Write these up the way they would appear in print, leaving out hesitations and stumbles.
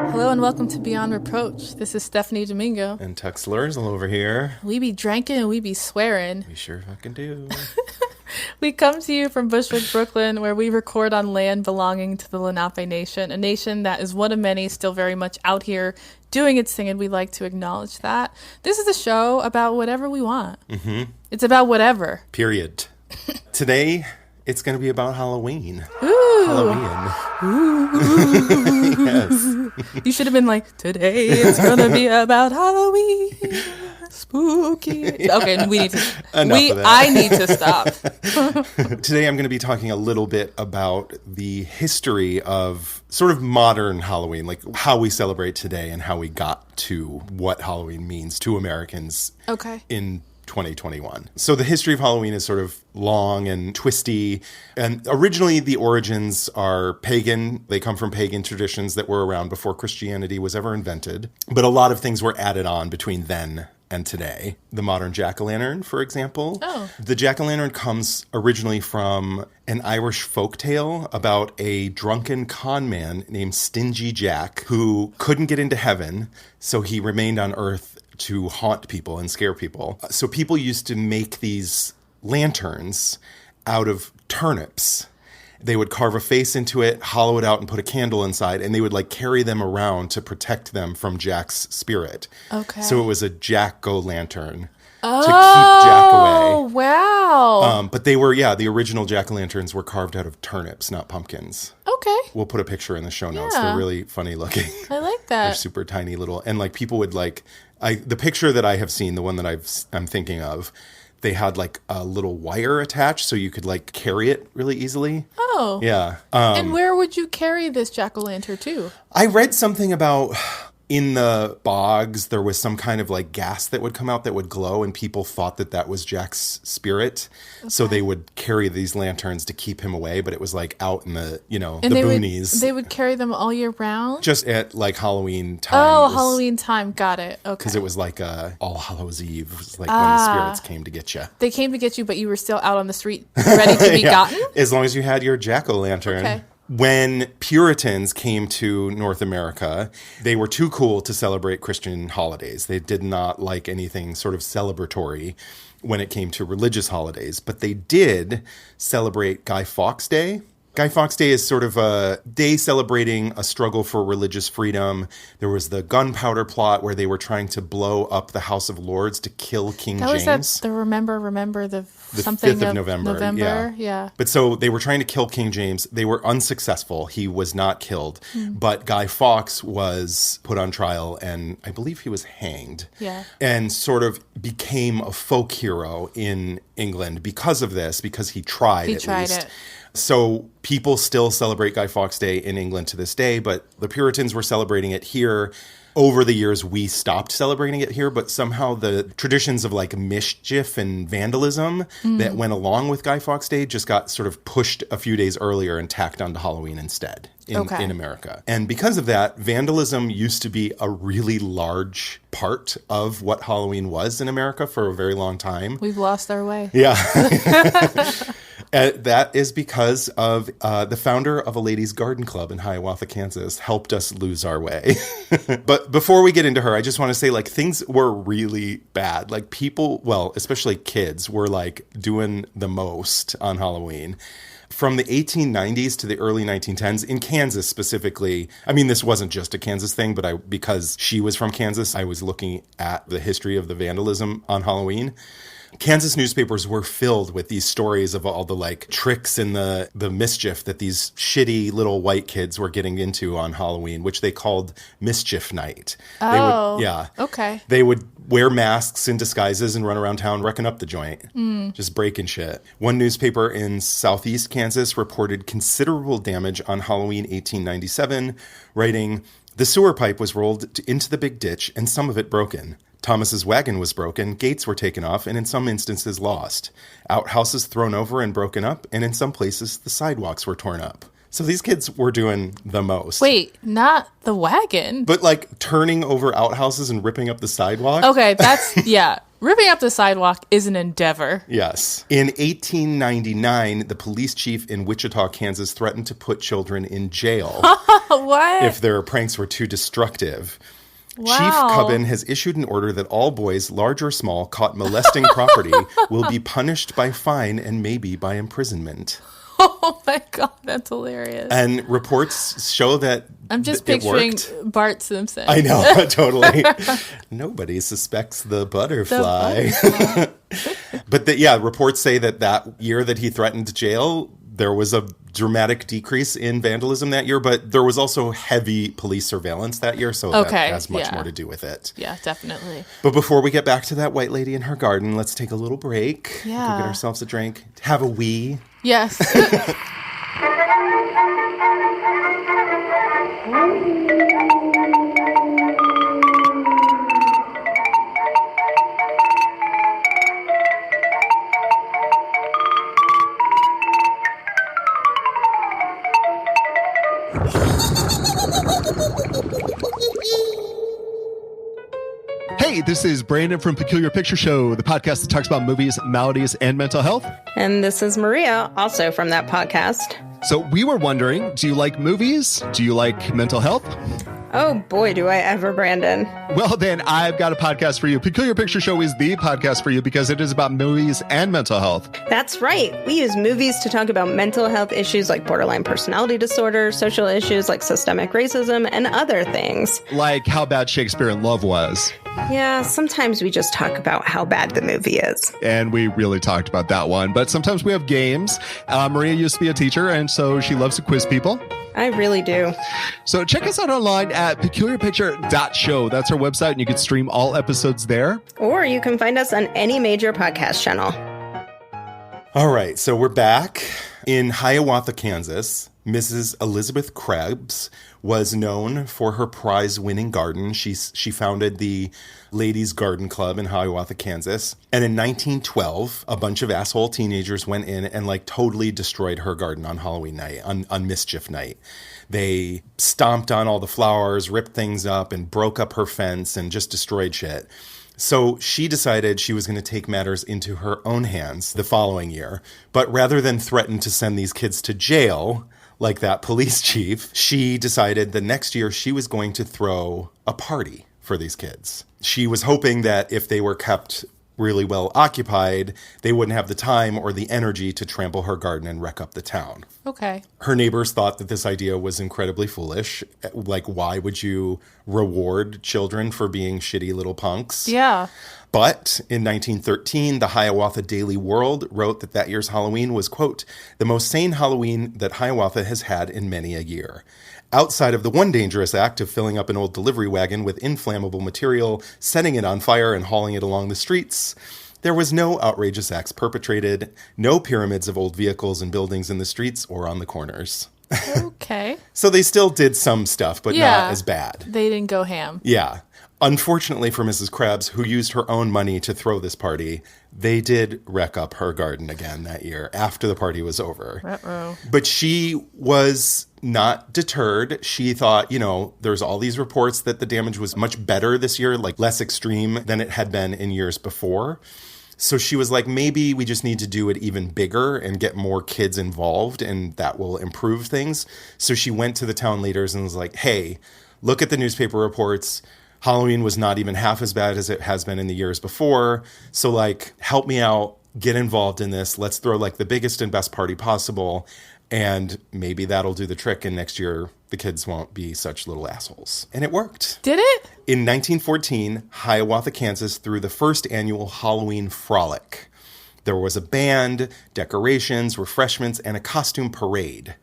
Hello and welcome to Beyond Reproach. This is Stephanie Domingo. And Tux Lurzel over here. We be drinking and we be swearing. We sure fucking do. We come to you from Bushwick, Brooklyn, where we record on land belonging to the Lenape Nation, a nation that is one of many still very much out here doing its thing, and we like to acknowledge that. This is a show about whatever we want. Mm-hmm. It's about whatever. Period. Today, it's going to be about Halloween. Ooh. Halloween. Ooh. Yes. You should have been like, today it's going to be about Halloween. Spooky. Okay, we need to. Enough of that. I need to stop. Today I'm going to be talking a little bit about the history of sort of modern Halloween, like how we celebrate today and how we got to what Halloween means to Americans in 2021. So the history of Halloween is sort of long and twisty. And originally the origins are pagan. They come from pagan traditions that were around before Christianity was ever invented. But a lot of things were added on between then and today. The modern jack-o'-lantern, for example. Oh. The jack-o'-lantern comes originally from an Irish folktale about a drunken con man named Stingy Jack who couldn't get into heaven, so he remained on Earth to haunt people and scare people. So people used to make these lanterns out of turnips. They would carve a face into it, hollow it out, and put a candle inside, and they would like carry them around to protect them from Jack's spirit. Okay. So it was a jack-o'-lantern to keep Jack away. Oh, wow. But they were, the original jack-o'-lanterns were carved out of turnips, not pumpkins. Okay. We'll put a picture in the show notes. Yeah. They're really funny looking. I like that. They're super tiny little, and like people would like, the picture that I have seen, the one that I'm thinking of, they had like a little wire attached so you could like carry it really easily. Oh. Yeah. And where would you carry this jack-o'-lantern to? I read something about in the bogs, there was some kind of like gas that would come out that would glow, and people thought that that was Jack's spirit. Okay. So they would carry these lanterns to keep him away, but it was like out in the, the boonies. They would carry them all year round? Just at like Halloween time. Oh, Halloween time. Got it. Okay. Because it was like All Hallows Eve. It was like when the spirits came to get you. They came to get you, but you were still out on the street ready to be gotten? As long as you had your jack-o'-lantern. Okay. When Puritans came to North America, they were too cool to celebrate Christian holidays. They did not like anything sort of celebratory when it came to religious holidays, but they did celebrate Guy Fawkes Day. Guy Fawkes Day is sort of a day celebrating a struggle for religious freedom. There was the gunpowder plot where they were trying to blow up the House of Lords to kill King James. That was the remember the something 5th of November. Yeah. But so they were trying to kill King James. They were unsuccessful. He was not killed. But Guy Fawkes was put on trial, and I believe he was hanged. Yeah. And sort of became a folk hero in England because of this, because he tried at least. It. So people still celebrate Guy Fawkes Day in England to this day, but the Puritans were celebrating it here. Over the years, we stopped celebrating it here, but somehow the traditions of like mischief and vandalism that went along with Guy Fawkes Day just got sort of pushed a few days earlier and tacked onto Halloween instead in America. And because of that, vandalism used to be a really large part of what Halloween was in America for a very long time. We've lost our way. Yeah. That is because of the founder of a ladies' garden club in Hiawatha, Kansas, helped us lose our way. But before we get into her, I just want to say, like, things were really bad. Like, people, well, especially kids, were, like, doing the most on Halloween. From the 1890s to the early 1910s, in Kansas specifically, I mean, this wasn't just a Kansas thing, but because she was from Kansas, I was looking at the history of the vandalism on Halloween. Kansas newspapers were filled with these stories of all the like tricks and the mischief that these shitty little white kids were getting into on Halloween, which they called Mischief Night. Okay. They would wear masks and disguises and run around town wrecking up the joint, just breaking shit. One newspaper in southeast Kansas reported considerable damage on Halloween 1897, writing, "The sewer pipe was rolled into the big ditch and some of it broken. Thomas's wagon was broken, gates were taken off, and in some instances lost. Outhouses thrown over and broken up, and in some places the sidewalks were torn up." So these kids were doing the most. Wait, not the wagon? But like turning over outhouses and ripping up the sidewalk? Okay, that's, yeah. Ripping up the sidewalk is an endeavor. Yes. In 1899, the police chief in Wichita, Kansas, threatened to put children in jail What? if their pranks were too destructive. Wow. Chief Cubbin has issued an order that all boys, large or small, caught molesting property will be punished by fine and maybe by imprisonment. Oh my God, that's hilarious. And reports show that I'm just it picturing worked. Bart Simpson. I know, totally. Nobody suspects the butterfly. But reports say that year that he threatened jail, there was a dramatic decrease in vandalism that year, but there was also heavy police surveillance that year, so that has much more to do with it. Yeah, definitely. But before we get back to that white lady in her garden, let's take a little break. Yeah. Go get ourselves a drink. Have a wee. Yes. Hey, this is Brandon from Peculiar Picture Show, the podcast that talks about movies, maladies, and mental health. And this is Maria, also from that podcast. So we were wondering, do you like movies? Do you like mental health? Oh boy, do I ever, Brandon. Well, then I've got a podcast for you. Peculiar Picture Show is the podcast for you because it is about movies and mental health. That's right. We use movies to talk about mental health issues like borderline personality disorder, social issues like systemic racism, and other things. Like how bad Shakespeare in Love was. Yeah, sometimes we just talk about how bad the movie is. And we really talked about that one. But sometimes we have games. Maria used to be a teacher, and so she loves to quiz people. I really do. So check us out online at peculiarpicture.show. That's our website, and you can stream all episodes there. Or you can find us on any major podcast channel. All right, so we're back. In Hiawatha, Kansas, Mrs. Elizabeth Krebs was known for her prize-winning garden. She founded the Ladies' Garden Club in Hiawatha, Kansas. And in 1912, a bunch of asshole teenagers went in and totally destroyed her garden on Halloween night, on Mischief Night. They stomped on all the flowers, ripped things up, and broke up her fence and just destroyed shit. So she decided she was going to take matters into her own hands the following year. But rather than threaten to send these kids to jail, like that police chief, she decided the next year she was going to throw a party for these kids. She was hoping that if they were kept really well occupied, they wouldn't have the time or the energy to trample her garden and wreck up the town. Okay. Her neighbors thought that this idea was incredibly foolish. Like, why would you reward children for being shitty little punks? Yeah. But in 1913, the Hiawatha Daily World wrote that year's Halloween was, quote, the most sane Halloween that Hiawatha has had in many a year. Outside of the one dangerous act of filling up an old delivery wagon with inflammable material, setting it on fire, and hauling it along the streets, there was no outrageous acts perpetrated, no pyramids of old vehicles and buildings in the streets or on the corners. Okay. So they still did some stuff, but not as bad. They didn't go ham. Yeah. Unfortunately for Mrs. Krebs, who used her own money to throw this party, they did wreck up her garden again that year after the party was over. Uh-oh. But she was not deterred. She thought, there's all these reports that the damage was much better this year, like less extreme than it had been in years before. So she was like, maybe we just need to do it even bigger and get more kids involved, and that will improve things. So she went to the town leaders and was like, hey, look at the newspaper reports. Halloween was not even half as bad as it has been in the years before. So help me out, get involved in this. Let's throw the biggest and best party possible. And maybe that'll do the trick. And next year, the kids won't be such little assholes. And it worked. Did it? In 1914, Hiawatha, Kansas threw the first annual Halloween Frolic. There was a band, decorations, refreshments, and a costume parade.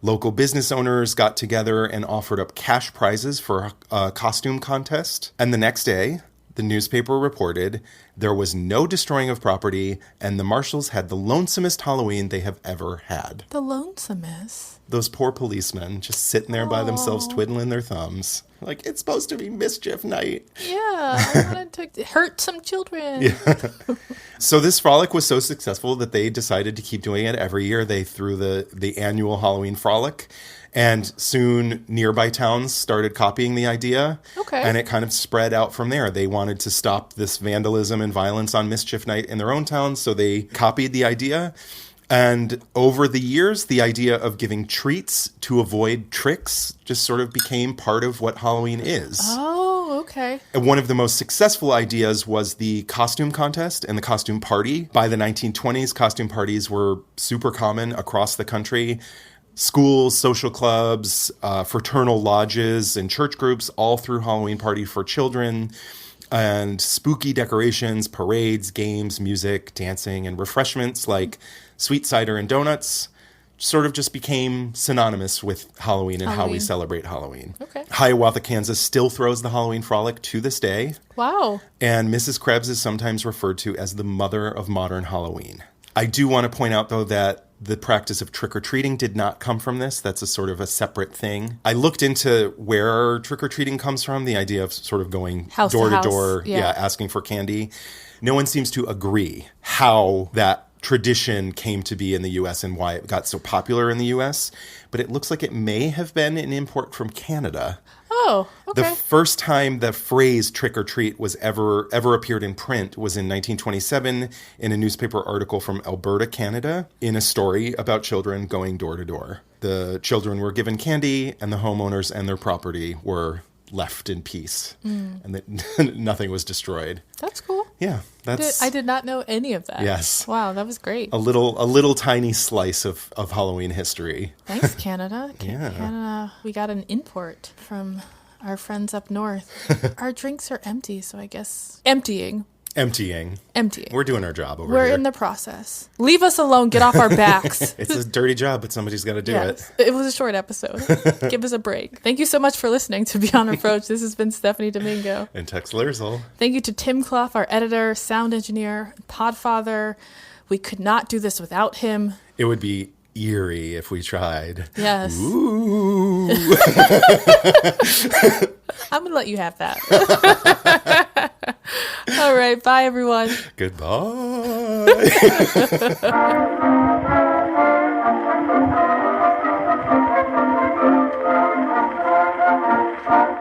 Local business owners got together and offered up cash prizes for a costume contest. And the next day, the newspaper reported there was no destroying of property, and the marshals had the lonesomest Halloween they have ever had. The lonesomest? Those poor policemen just sitting there by themselves twiddling their thumbs. It's supposed to be mischief night. Yeah, I wanted to hurt some children. Yeah. So this frolic was so successful that they decided to keep doing it every year. They threw the annual Halloween frolic, and soon nearby towns started copying the idea. Okay. And it kind of spread out from there. They wanted to stop this vandalism and violence on mischief night in their own towns, so they copied the idea. And over the years, the idea of giving treats to avoid tricks just sort of became part of what Halloween is. Oh, okay. And one of the most successful ideas was the costume contest and the costume party. By the 1920s, costume parties were super common across the country. Schools, social clubs, fraternal lodges, and church groups all threw Halloween party for children. And spooky decorations, parades, games, music, dancing, and refreshments like sweet cider and donuts sort of just became synonymous with Halloween and how we celebrate Halloween. Okay. Hiawatha, Kansas still throws the Halloween frolic to this day. Wow. And Mrs. Krebs is sometimes referred to as the mother of modern Halloween. I do want to point out, though, that the practice of trick-or-treating did not come from this. That's a sort of a separate thing. I looked into where trick-or-treating comes from, the idea of sort of going house door to house. door, asking for candy. No one seems to agree how that tradition came to be in the U.S. and why it got so popular in the U.S., but it looks like it may have been an import from Canada. Oh, okay. The first time the phrase trick or treat was ever appeared in print was in 1927 in a newspaper article from Alberta, Canada, in a story about children going door to door. The children were given candy and the homeowners and their property were left in peace and that nothing was destroyed. That's cool. Yeah, I did not know any of that. Yes. Wow, that was great. A little tiny slice of Halloween history. Thanks, Canada. Yeah. Canada, we got an import from our friends up north. Our drinks are empty, so I guess emptying. We're doing our job over We're here. in the process. Leave us alone. Get off our backs. It's a dirty job, but somebody's got to do it. It was a short episode. Give us a break. Thank you so much for listening to Beyond Reproach. This has been Stephanie Domingo. And Tex Lersel. Thank you to Tim Clough, our editor, sound engineer, podfather. We could not do this without him. It would be eerie if we tried. Yes. Ooh. I'm going to let you have that. All right. Bye, everyone. Goodbye.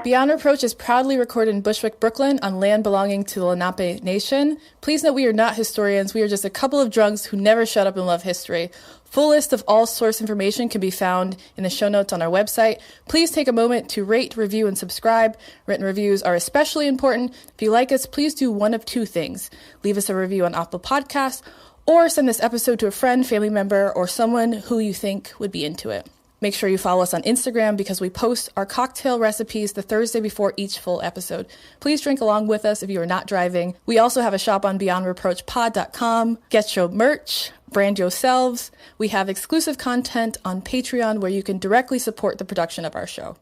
Beyond Reproach is proudly recorded in Bushwick, Brooklyn, on land belonging to the Lenape Nation. Please note we are not historians. We are just a couple of drunks who never shut up and love history. Full list of all source information can be found in the show notes on our website. Please take a moment to rate, review, and subscribe. Written reviews are especially important. If you like us, please do one of two things. Leave us a review on Apple Podcasts, or send this episode to a friend, family member, or someone who you think would be into it. Make sure you follow us on Instagram because we post our cocktail recipes the Thursday before each full episode. Please drink along with us if you are not driving. We also have a shop on beyondreproachpod.com. Get your merch, brand yourselves. We have exclusive content on Patreon where you can directly support the production of our show.